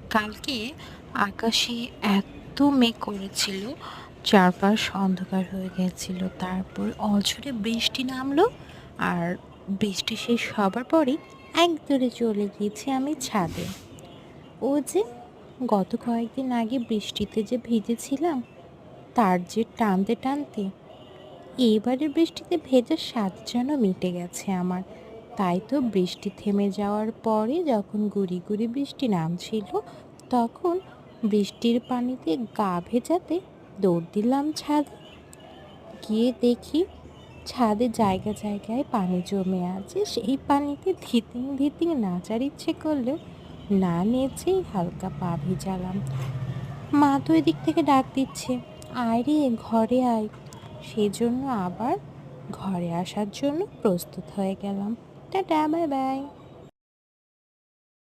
কালকে আকাশে এত মেঘ করেছিল, চারপাশ অন্ধকার হয়ে গেছিল। তারপর অঝোরে বৃষ্টি নামলো। আর বৃষ্টি শেষ হবার পরেই একদৌড়ে চলে গিয়েছি আমি ছাদে। ও যে গত কয়েকদিন আগে বৃষ্টিতে যে ভিজেছিলাম, তার যে টানতে টানতে এইবারের বৃষ্টিতে ভেজার স্বাদ যেন মিটে গেছে আমার। তাই তো বৃষ্টি থেমে যাওয়ার পরে যখন গুড়ি গুড়ি বৃষ্টি নামছিল, তখন বৃষ্টির পানিতে গা ভেজাতে দৌড় দিলাম ছাদে। গিয়ে দেখি ছাদে জায়গায় জায়গায় পানি জমে আছে। সেই পানিতে ধিতিং ধিতিং নাচার ইচ্ছে করলেও না নেচেই হালকা পা ভিজালাম। মা তো এদিক থেকে ডাক দিচ্ছে, আয় রে ঘরে আয়। সেজন্য আবার ঘরে আসার জন্য প্রস্তুত হয়ে গেলাম। Tata, bye bye.